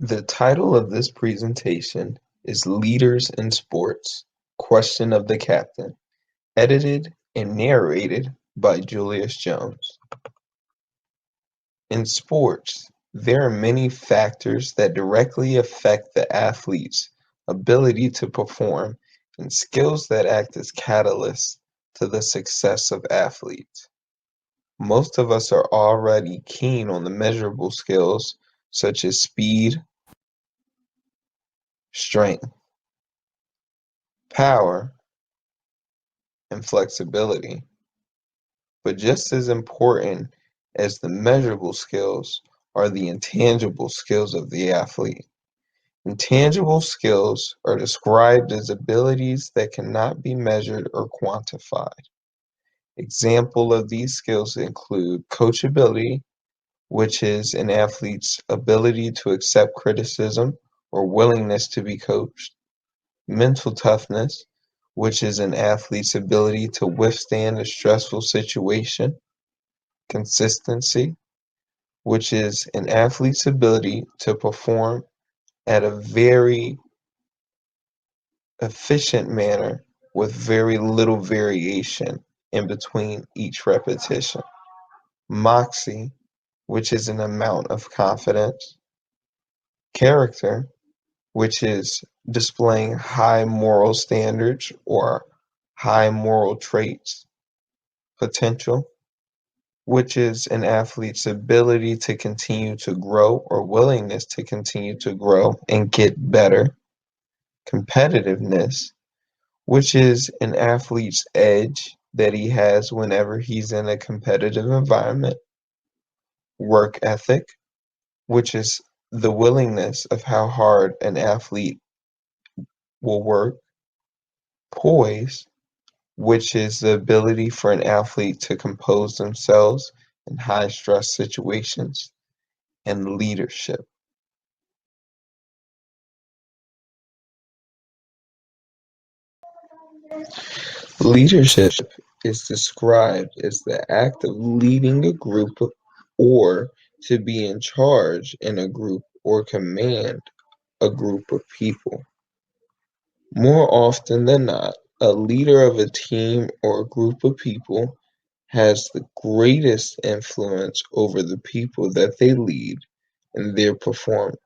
The title of this presentation is Leaders in Sports: Question of the Captain, edited and narrated by Julius Jones. In sports, there are many factors that directly affect the athlete's ability to perform and skills that act as catalysts to the success of athletes. Most of us are already keen on the measurable skills such as speed, strength, power, and flexibility. But just as important as the measurable skills are the intangible skills of the athlete. Intangible skills are described as abilities that cannot be measured or quantified. Examples of these skills include coachability, which is an athlete's ability to accept criticism or willingness to be coached; mental toughness, which is an athlete's ability to withstand a stressful situation; consistency, which is an athlete's ability to perform at a very efficient manner with very little variation in between each repetition; moxie, which is an amount of confidence; character, which is displaying high moral standards or high moral traits; potential, which is an athlete's ability to continue to grow or willingness to continue to grow and get better; competitiveness, which is an athlete's edge that he has whenever he's in a competitive environment; work ethic, which is the willingness of how hard an athlete will work; poise, which is the ability for an athlete to compose themselves in high-stress situations; and leadership. Leadership is described as the act of leading a group or to be in charge in a group or command a group of people. More often than not, a leader of a team or a group of people has the greatest influence over the people that they lead and their performance.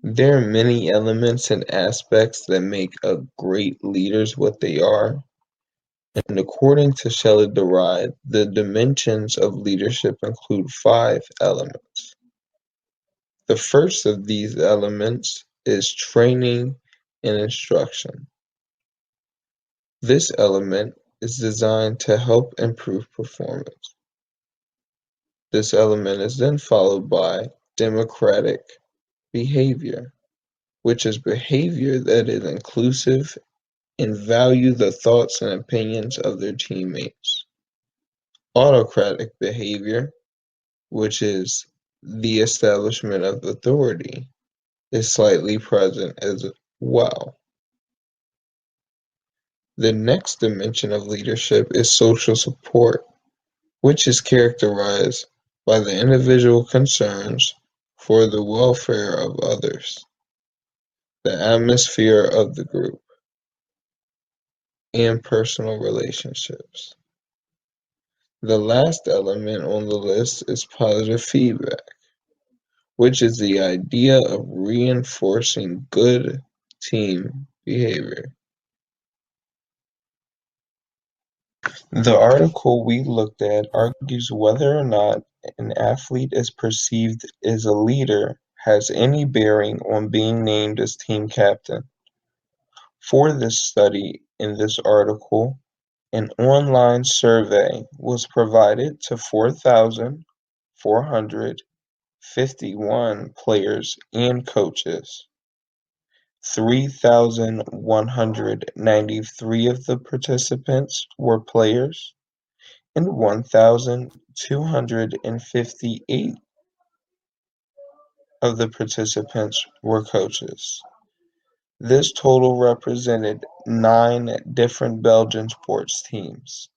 There are many elements and aspects that make a great leaders what they are, and according to Shelley Derride, the dimensions of leadership include 5 elements. The first of these elements is training and instruction. This element is designed to help improve performance. This element is then followed by democratic behavior, which is behavior that is inclusive and value the thoughts and opinions of their teammates. Autocratic behavior, which is the establishment of authority, is slightly present as well. The next dimension of leadership is social support, which is characterized by the individual concerns for the welfare of others, the atmosphere of the group, and personal relationships. The last element on the list is positive feedback, which is the idea of reinforcing good team behavior. The article we looked at argues whether or not an athlete is perceived as a leader has any bearing on being named as team captain. For this study in this article, an online survey was provided to 4,451 players and coaches. 3,193 of the participants were players, and 1,258 of the participants were coaches. This total represented 9 different Belgian sports teams.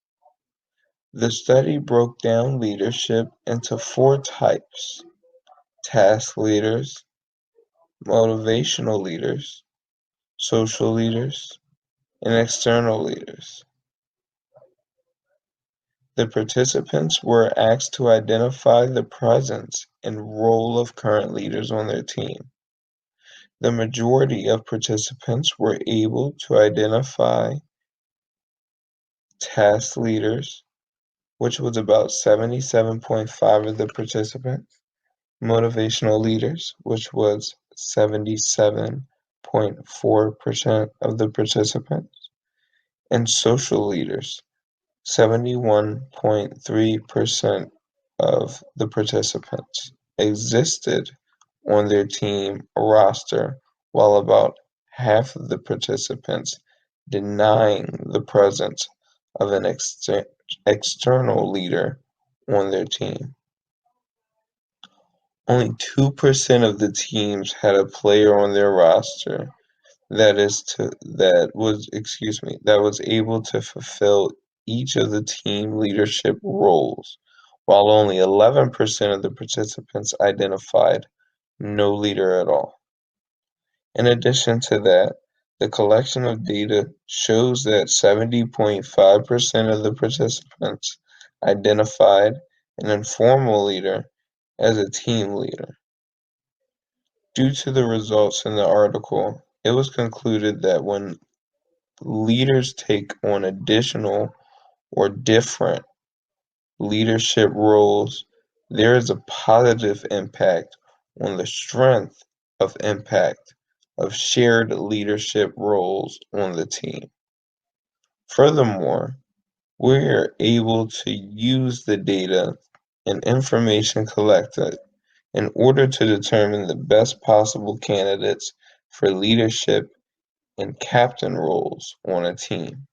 The study broke down leadership into 4 types: task leaders, motivational leaders, social leaders, and external leaders. The participants were asked to identify the presence and role of current leaders on their team. The majority of participants were able to identify task leaders, which was about 77.5% of the participants, motivational leaders, which was 77.4% of the participants, and social leaders, 71.3% of the participants existed on their team roster, while about half of the participants denying the presence of an external leader on their team. Only 2% of the teams had a player on their roster that was able to fulfill each of the team leadership roles, while only 11% of the participants identified no leader at all. In addition to that, the collection of data shows that 70.5% of the participants identified an informal leader as a team leader. Due to the results in the article, it was concluded that when leaders take on additional or different leadership roles, there is a positive impact on the strength of impact of shared leadership roles on the team. Furthermore, we are able to use the data and information collected in order to determine the best possible candidates for leadership and captain roles on a team.